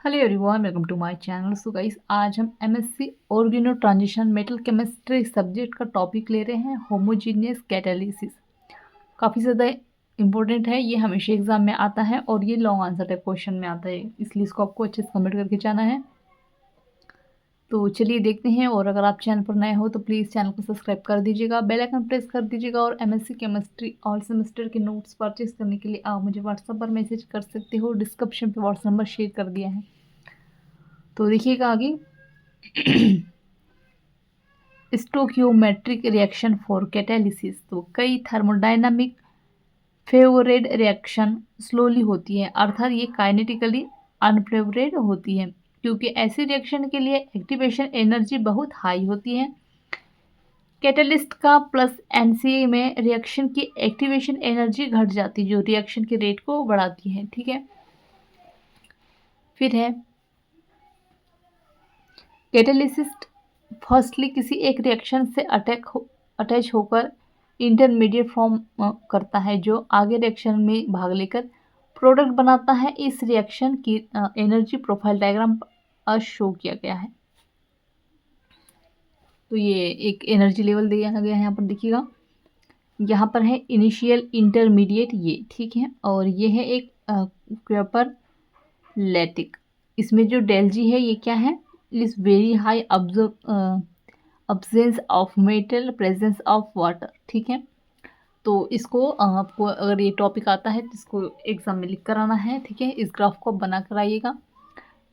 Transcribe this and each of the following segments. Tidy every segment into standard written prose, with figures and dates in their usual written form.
Hello everyone, welcome to my channel. So guys, आज हम MSc organo transition metal chemistry subject का topic ले रहे हैं, होमोजीनियस कैटालिसिस। काफ़ी ज़्यादा इंपॉर्टेंट है, ये हमेशा एग्जाम में आता है और ये लॉन्ग आंसर टाइप क्वेश्चन में आता है, इसलिए इसको आपको अच्छे से कमेंट करके जाना है। तो चलिए देखते हैं। और अगर आप चैनल पर नए हो तो प्लीज़ चैनल को सब्सक्राइब कर दीजिएगा, बेल आइकन प्रेस कर दीजिएगा। और एमएससी केमिस्ट्री ऑल सेमेस्टर के नोट्स परचेज करने के लिए आप मुझे व्हाट्सएप पर मैसेज कर सकते हो, डिस्क्रिप्शन पर व्हाट्सएप नंबर शेयर कर दिया है। तो देखिएगा आगे। स्टोकियोमेट्रिक रिएक्शन फॉर कैटालिसिस। तो कई थर्मोडायनामिक फेवरेड रिएक्शन स्लोली होती है, अर्थात ये काइनेटिकली अनफेवरेड होती है, क्योंकि ऐसे रिएक्शन के लिए एक्टिवेशन एनर्जी बहुत हाई होती है। कैटलिस्ट का प्लस एनसी में रिएक्शन की एक्टिवेशन एनर्जी घट जाती है, जो रिएक्शन के रेट को बढ़ाती है। ठीक है, फिर है कैटालिसिस फर्स्टली किसी एक रिएक्शन से अटैच होकर इंटरमीडिएट फॉर्म करता है, जो आगे रिएक्शन में भाग लेकर प्रोडक्ट बनाता है। इस रिएक्शन की एनर्जी प्रोफाइल डायग्राम शो किया गया है। तो ये एक एनर्जी लेवल दिया गया है, यहाँ पर देखिएगा। यहाँ पर है इनिशियल, इंटरमीडिएट, ये ठीक है। और ये है एक क्वेपर लैटिक। इसमें जो डेल जी है ये क्या है, is very high absence of metal, presence of water. ठीक है, तो इसको आपको अगर ये टॉपिक आता है तो इसको एग्जाम में लिख कर आना है। ठीक है, इस ग्राफ को आप बना कर आइएगा।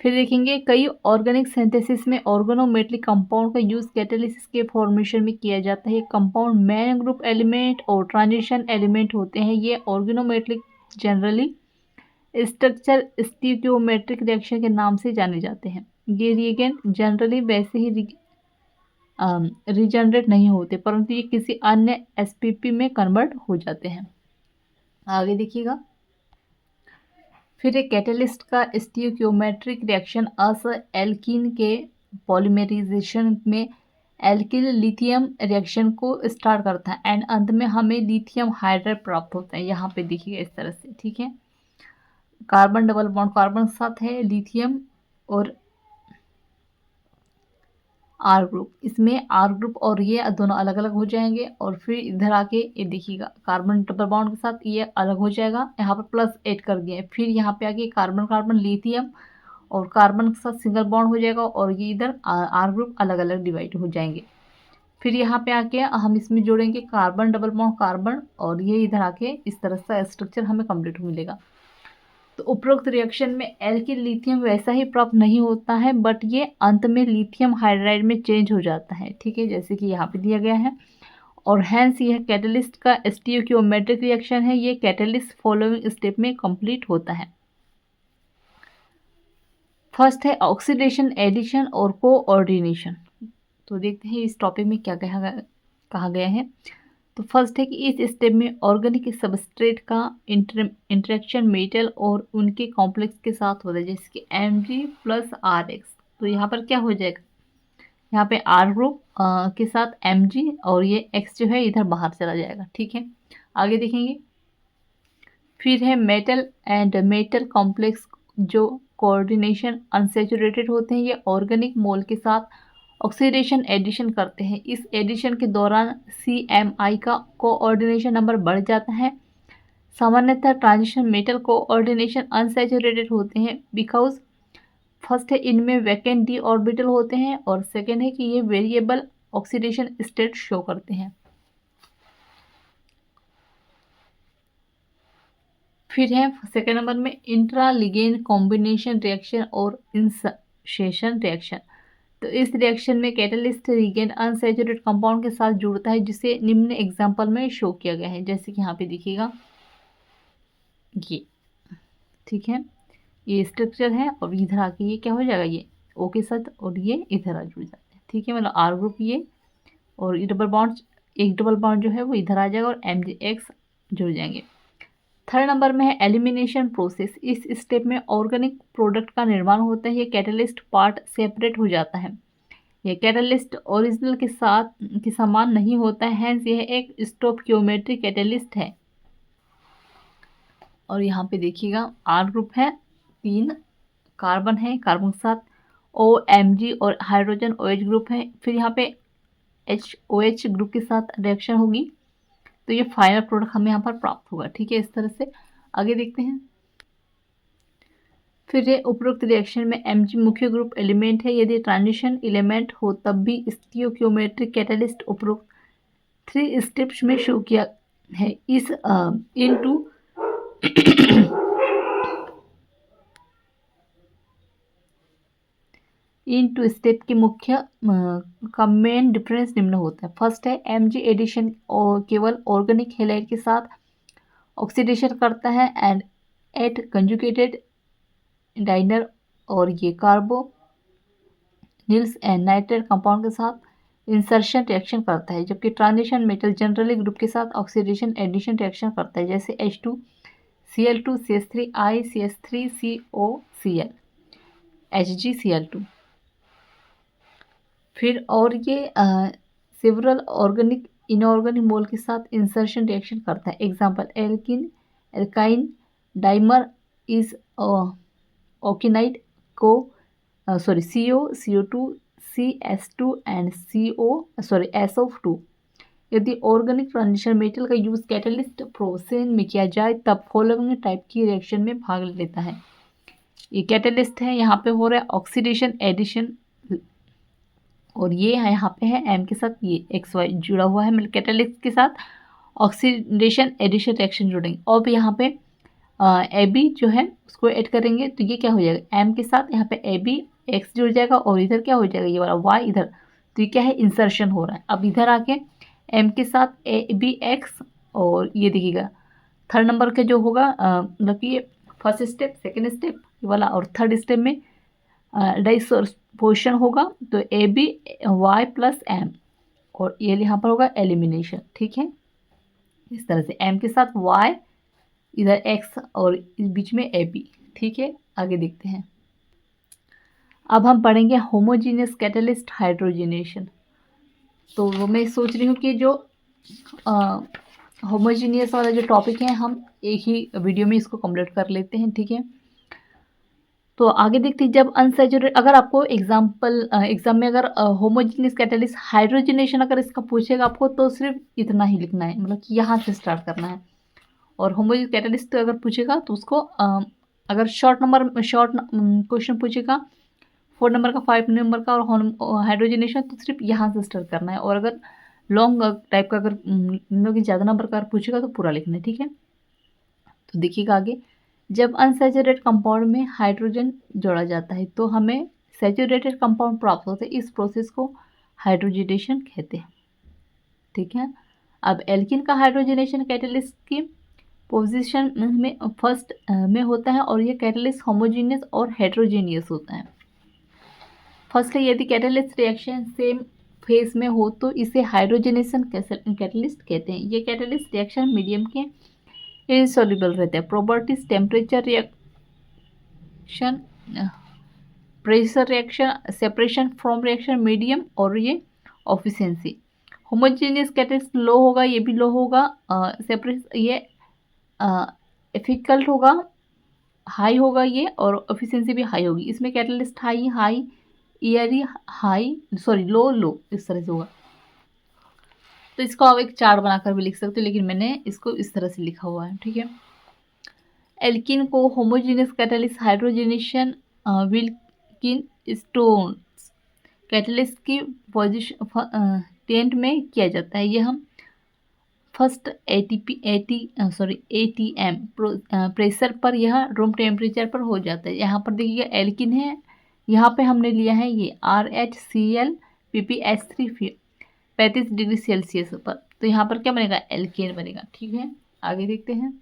फिर देखेंगे, कई ऑर्गेनिक सिंथेसिस में ऑर्गेनोमेटलिक कंपाउंड का यूज कैटालिसिस के फॉर्मेशन में किया जाता है। कंपाउंड मेन ग्रुप एलिमेंट और ट्रांजिशन एलिमेंट होते हैं। ये ऑर्गेनोमेटलिक जनरली स्ट्रक्चर स्टीरियोमेट्रिक रिएक्शन के नाम से जाने जाते हैं। ये रिएगेंट जनरली वैसे ही रिजनरेट नहीं होते, परंतु ये किसी अन्य एसपीपी में कन्वर्ट हो जाते हैं। आगे देखिएगा। फिर एक कैटलिस्ट का स्टीरियोमेट्रिक रिएक्शन अस एल्कीन के पॉलीमराइजेशन में एल्किल लिथियम रिएक्शन को स्टार्ट करता है एंड अंत में हमें लिथियम हाइड्राइड प्राप्त होता है। यहाँ पे देखिएगा इस तरह से। ठीक है, कार्बन डबल बॉन्ड कार्बन के साथ है लिथियम और आर ग्रुप। इसमें आर ग्रुप और ये दोनों अलग अलग हो जाएंगे। और फिर इधर आके ये देखिएगा, कार्बन डबल बॉन्ड के साथ ये अलग हो जाएगा, यहाँ पर प्लस ऐड कर दिए। फिर यहाँ पे आके कार्बन कार्बन लिथियम और कार्बन के साथ सिंगल बॉन्ड हो जाएगा और ये इधर आर ग्रुप अलग अलग डिवाइड हो जाएंगे। फिर यहाँ पे आके हम इसमें जोड़ेंगे कार्बन डबल बॉन्ड कार्बन और ये इधर आके इस तरह से स्ट्रक्चर हमें कंप्लीट मिलेगा। तो उपरोक्त रिएक्शन में एल्किल लिथियम वैसा ही प्राप्त नहीं होता है, बट ये अंत में लिथियम हाइड्राइड में चेंज हो जाता है। ठीक है, जैसे कि यहाँ पे दिया गया है। और हैंस यह कैटलिस्ट का स्टीरियोमेट्रिक रिएक्शन है। ये कैटलिस्ट फॉलोइंग स्टेप में कंप्लीट होता है। फर्स्ट है ऑक्सीडेशन, एडिशन और कोऑर्डिनेशन। तो देखते हैं इस टॉपिक में क्या कहा गया है। तो फर्स्ट है कि इस स्टेप में ऑर्गेनिक सबस्ट्रेट का इंटरेक्शन मेटल और उनके कॉम्प्लेक्स के साथ होता है, जैसे कि Mg प्लस RX। तो यहाँ पर क्या हो जाएगा, यहाँ पे R ग्रुप के साथ Mg और ये X जो है इधर बाहर चला जाएगा। ठीक है, आगे देखेंगे। फिर है मेटल एंड मेटल कॉम्प्लेक्स, जो कोऑर्डिनेशन अनसेचुरेटेड होते हैं। ये ऑर्गेनिक मोल के साथ ऑक्सीडेशन एडिशन करते हैं। इस एडिशन के दौरान CMI का कोऑर्डिनेशन नंबर बढ़ जाता है। सामान्यतः ट्रांजिशन मेटल कोऑर्डिनेशन अनसैचुरेटेड होते हैं, बिकॉज फर्स्ट है इनमें वैकेंट डी ऑर्बिटल होते हैं और सेकेंड है कि ये वेरिएबल ऑक्सीडेशन स्टेट शो करते हैं। फिर है सेकेंड नंबर में इंट्रा लिगेंड कॉम्बिनेशन रिएक्शन और इंसर्शन रिएक्शन। तो इस रिएक्शन में कैटलिस्ट लिगेंड अनसैचुरेटेड कंपाउंड के साथ जुड़ता है, जिसे निम्न एग्जांपल में शो किया गया है, जैसे कि यहाँ पे देखिएगा ये। ठीक है, ये स्ट्रक्चर है और इधर आके ये क्या हो जाएगा, ये O के साथ और ये इधर आ जुड़ जाते हैं। ठीक है, मतलब R ग्रुप ये और ये डबल बॉन्ड, एक डबल बॉन्ड जो है वो इधर आ जाएगा और MgX जुड़ जाएंगे। थर्ड नंबर में है एलिमिनेशन प्रोसेस। इस स्टेप में ऑर्गेनिक प्रोडक्ट का निर्माण होता है। ये कैटलिस्ट पार्ट सेपरेट हो जाता है। यह कैटलिस्ट ओरिजिनल के साथ के समान नहीं होता है, हैंस यह एक स्टोकियोमेट्रिक कैटलिस्ट है। और यहाँ पे देखिएगा R ग्रुप है 3, कार्बन है, कार्बन के साथ OMG और हाइड्रोजन OH ग्रुप है, फिर यहाँ पे HOH ग्रुप के साथ रिएक्शन होगी, तो ये फाइनल प्रोडक्ट हमें यहाँ पर प्राप्त होगा। ठीक है, इस तरह से आगे देखते हैं। फिर ये उपरोक्त रिएक्शन में Mg मुख्य ग्रुप एलिमेंट है। यदि ट्रांजिशन एलिमेंट हो तब भी स्टियोक्योमेट्रिक कैटलिस्ट उपरोक्त 3 स्टेप्स में शो किया है। इस इन टू स्टेप के मुख्य का मेन डिफरेंस निम्न होता है। फर्स्ट है Mg एडिशन और केवल ऑर्गेनिक हैलाइड के साथ ऑक्सीडेशन करता है एंड एट कंजुगेटेड डाइनर और ये कार्बोनिल्स एंड नाइट्रेट कंपाउंड के साथ इंसर्शन रिएक्शन करता है, जबकि ट्रांजिशन मेटल जनरली ग्रुप के साथ ऑक्सीडेशन एडिशन रिएक्शन करता है, जैसे H2Cl2 CH3I CH3COCl HgCl2। फिर और ये सेवरल ऑर्गेनिक इनऑर्गेनिक मोल के साथ इंसर्शन रिएक्शन करता है। एग्जांपल एल्काइन डाइमर इज ओकिनाइट को CO CO2 CS2 and SO2। यदि ऑर्गेनिक ट्रांजिशन मेटल का यूज कैटलिस्ट प्रोसेस में किया जाए तब फॉलोइंग टाइप की रिएक्शन में भाग लेता है। ये कैटलिस्ट है, यहाँ पे हो रहा है ऑक्सीडेशन एडिशन, और ये है यहाँ पे है M के साथ ये XY जुड़ा हुआ है, मतलब कैटलिस्ट के साथ ऑक्सीडेशन एडिशन रिएक्शन जुड़ेंगे। और यहाँ पे AB जो है उसको ऐड करेंगे तो ये क्या हो जाएगा, M के साथ यहाँ पे AB X जुड़ जाएगा और इधर क्या हो जाएगा, ये वाला Y इधर, तो ये क्या है, इंसर्शन हो रहा है। अब इधर आके M के साथ ABX और ये देखिएगा थर्ड नंबर का जो होगा, मतलब कि ये फर्स्ट स्टेप, सेकेंड स्टेप ये वाला, और थर्ड स्टेप में डाइसोर्पोशन होगा तो ABY प्लस M, और ये यहाँ पर होगा एलिमिनेशन। ठीक है, इस तरह से M के साथ Y इधर X और इस बीच में AB। ठीक है, आगे देखते हैं। अब हम पढ़ेंगे होमोजीनियस कैटलिस्ट हाइड्रोजनेशन। तो वो मैं सोच रही हूँ कि जो होमोजीनियस वाला जो टॉपिक है हम एक ही वीडियो में इसको कंप्लीट कर लेते हैं। ठीक है, तो आगे देखते हैं। जब अनसैचुरेटेड, अगर आपको एग्जाम में अगर होमोजीनियस कैटलिस्ट हाइड्रोजनेशन अगर इसका पूछेगा आपको तो सिर्फ इतना ही लिखना है, मतलब कि यहाँ से स्टार्ट करना है। और होमोजीनियस कैटलिस्ट अगर पूछेगा तो उसको अगर शॉर्ट क्वेश्चन पूछेगा 4 नंबर का, 5 नंबर का और हाइड्रोजनेशन तो सिर्फ यहाँ से स्टार्ट करना है। और अगर लॉन्ग टाइप का अगर मतलब कि ज़्यादा नंबर का पूछेगा तो पूरा लिखना है। ठीक है, तो देखिएगा आगे। जब अनसैचुरेटेड कंपाउंड में हाइड्रोजन जोड़ा जाता है तो हमें सैचुरेटेड कंपाउंड प्राप्त होता है। इस प्रोसेस को हाइड्रोजनेशन कहते हैं। ठीक है, अब एल्किन का हाइड्रोजनेशन कैटलिस्ट की पोजीशन में फर्स्ट में होता है और ये कैटलिस्ट होमोजीनियस और हेट्रोजीनियस होता है। फर्स्ट है, यदि कैटलिस्ट रिएक्शन सेम फेज में हो तो इसे हाइड्रोजनेशन कैटलिस्ट कहते हैं। ये कैटलिस्ट रिएक्शन मीडियम के इनसॉल्युबल रहते हैं। Properties temperature reaction, pressure reaction, separation from reaction medium, और ये एफिशिएंसी। होमोजेनियस कैटलिस्ट लो होगा, ये भी लो होगा, सेपरेशन ये एफिकल्ट होगा, हाई होगा ये, और एफिशिएंसी भी हाई होगी। इसमें कैटलिस्ट हाई ईयरी हाई सॉरी लो इस तरह से होगा। तो इसको आप एक चार्ट बनाकर भी लिख सकते हो, लेकिन मैंने इसको इस तरह से लिखा हुआ है। ठीक है, एल्किन को homogeneous catalyst hydrogenation Wilkin stones catalyst की पोजीशन टेंट में किया जाता है। यह हम फर्स्ट ATM प्रेशर पर यह रूम टेम्परेचर पर हो जाता है। यहाँ पर देखिएगा एल्किन है, यहाँ पे हमने लिया है ये RHCl PPH3 35 डिग्री सेल्सियस पर, तो यहाँ पर क्या बनेगा, एल्केन बनेगा। ठीक है, आगे देखते हैं।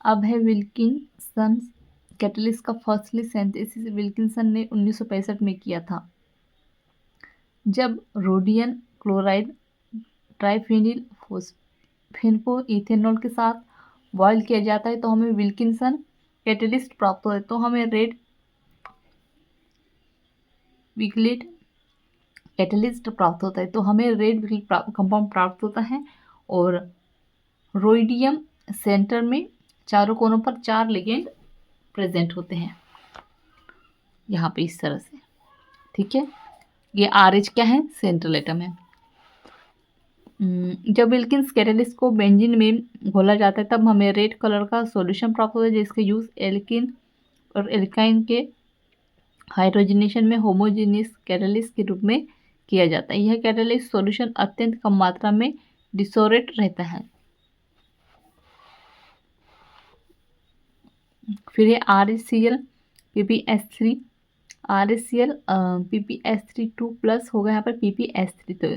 अब है विल्किंसन कैटलिस्ट का फर्स्टली सिंथेसिस विल्किंसन ने 1965 में किया था। जब रोडियम क्लोराइड ट्राइफिनिल फॉस्फेन को इथेनॉल के साथ बॉयल किया जाता है तो हमें विल्किंसन कैटलिस्ट प्राप्त होता है। तो हमें रेड विकलेट कैटलिस्ट प्राप्त होता है, तो हमें रेड कंपाउंड प्राप्त होता है। और रोडियम सेंटर में चारों कोनों पर 4 लिगेंड प्रेजेंट होते हैं। यहाँ पे इस तरह से, ठीक है। ये RH क्या है, सेंट्रल एटम है। जब विल्किंस कैटालिस्ट को बेंजीन में घोला जाता है तब हमें रेड कलर का सॉल्यूशन प्राप्त होता है, जिसका यूज़ एल्किन और एल्काइन के हाइड्रोजनेशन में होमोजेनियस कैटालिस्ट के रूप में किया जाता है। यह कैटालिस्ट सॉल्यूशन अत्यंत कम मात्रा में डिसोरेट रहता है। फिर है RHCl PPS3, RHCl PPS3 2+ होगा यहाँ पर PPS3। तो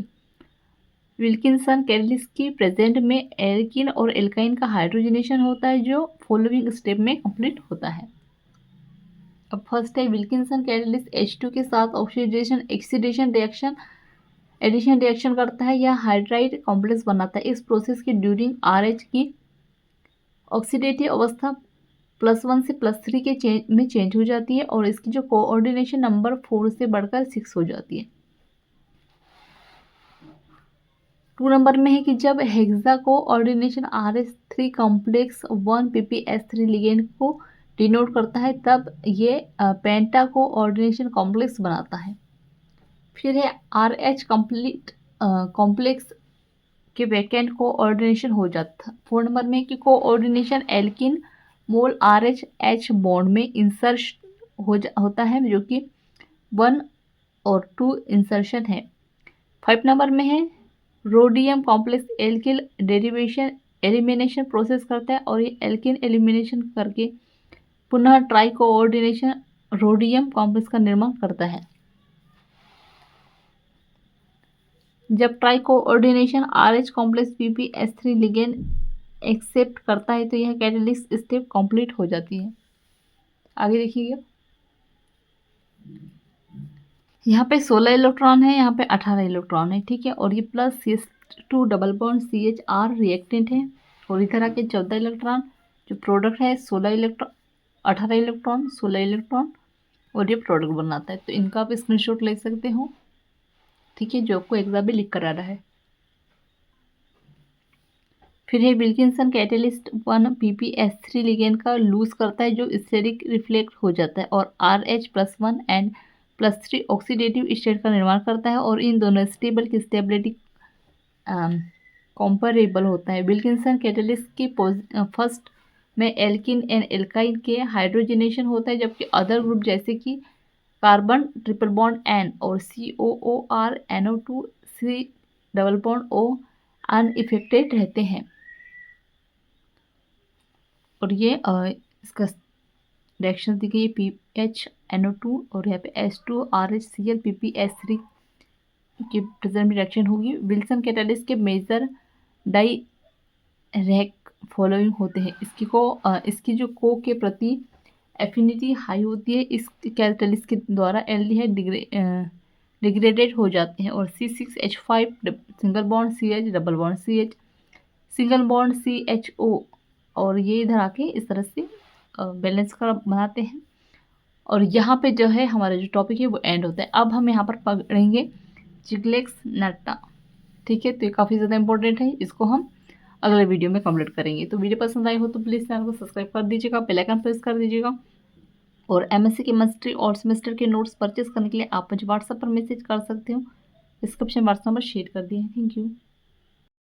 विल्किंसन कैटालिस्ट की प्रेजेंट में एल्किन और एल्काइन का हाइड्रोजनेशन होता है, जो फॉलोइंग स्टेप में कंप्लीट होता है। अब फर्स्ट है विल्किंसन कैटालिस्ट H2 के साथ ऑक्सीडेशन एडिशन रिएक्शन करता है या हाइड्राइड कॉम्प्लेक्स बनाता है। इस प्रोसेस की ड्यूरिंग RH की ऑक्सीडेटिव अवस्था +1 से +3 के में चेंज हो जाती है और इसकी जो कोऑर्डिनेशन नंबर 4 से बढ़कर 6 हो जाती है। 2 नंबर में है कि जब hexa coordination RH3 complex 1 PPS3 ligand को डिनोट करता है तब ये पेंटा कोऑर्डिनेशन कॉम्प्लेक्स बनाता है। फिर है RH कॉम्प्लेक्स के वैकेंट कोऑर्डिनेशन हो जाता है। 4 नंबर में कि कोऑर्डिनेशन एल्किन मोल RH H बॉन्ड में इंसर्ट होता है, जो कि 1 और 2 इंसर्शन है। 5 नंबर में है rhodium complex alkyl derivation elimination process करता है और ये एल्किन एलिमिनेशन करके पुनः ट्राई कोऑर्डिनेशन रोडियम कॉम्प्लेक्स का निर्माण करता है। जब tri coordination RH complex PPS3 ligand accept करता है तो यह कैटालिस्ट स्टेप कंप्लीट हो जाती है। आगे देखिएगा, यहाँ पे 16 इलेक्ट्रॉन है, यहाँ पे 18 इलेक्ट्रॉन है, ठीक है। और ये plus CH2 double bond CHR reactant है। और इधर आके 14 इलेक्ट्रॉन जो प्रोडक्ट है 18 इलेक्ट्रॉन 16 इलेक्ट्रॉन और ये प्रोडक्ट बनाता है। तो इनका आप स्क्रीनशॉट ले सकते हो, ठीक है, जो आपको एग्जाम में लिख कर आ रहा है। फिर है विल्किंसन कैटालिस्ट 1 PPS3 लिगेंड का लूज करता है, जो स्टेरिक रिफ्लेक्ट हो जाता है और RH+1 एंड +3 ऑक्सीडेटिव स्टेट का निर्माण करता है और इन दोनों स्टेबल की स्टेबिलिटी कंपेरेबल होता है। विल्किंसन कैटालिस्ट की फर्स्ट में एल्किन एंड एल्काइन के हाइड्रोजनेशन होता है, जबकि अदर ग्रुप जैसे कि कार्बन ट्रिपल बॉन्ड N और COOR NO2 C double bond O unaffected रहते हैं। और ये इसका रिएक्शन देखिए, PH NO2 और यहाँ पे H2 RHCl PPS3 की प्रेजेंट में रिएक्शन होगी। विल्सन कैटालिस्ट के मेजर डाई रैक फॉलोइंग होते हैं। इसकी जो को के प्रति एफिनिटी हाई होती है। इस कैटालिस्ट के द्वारा एल्डिहाइड डिग्रेडेड हो जाते हैं और C6H5 single bond CH double bond CH single bond CHO और ये इधर आके इस तरह से बैलेंस कर बनाते हैं। और यहाँ पे जो है हमारा जो टॉपिक है वो एंड होता है। अब हम यहाँ पर पढ़ेंगे जिग्लेक्स नट्टा, ठीक है। तो ये काफ़ी ज़्यादा इंपॉर्टेंट है, इसको हम अगले वीडियो में कंप्लीट करेंगे। तो वीडियो पसंद आई हो तो प्लीज़ चैनल को सब्सक्राइब कर दीजिएगा, बेल आइकन प्रेस कर दीजिएगा। और MSc केमिस्ट्री और सेमेस्टर के नोट्स परचेस करने के लिए आप मुझे व्हाट्सएप पर मैसेज कर सकते हो। डिस्क्रिप्शन व्हाट्सएप नंबर शेयर कर दिए हैं। Thank you.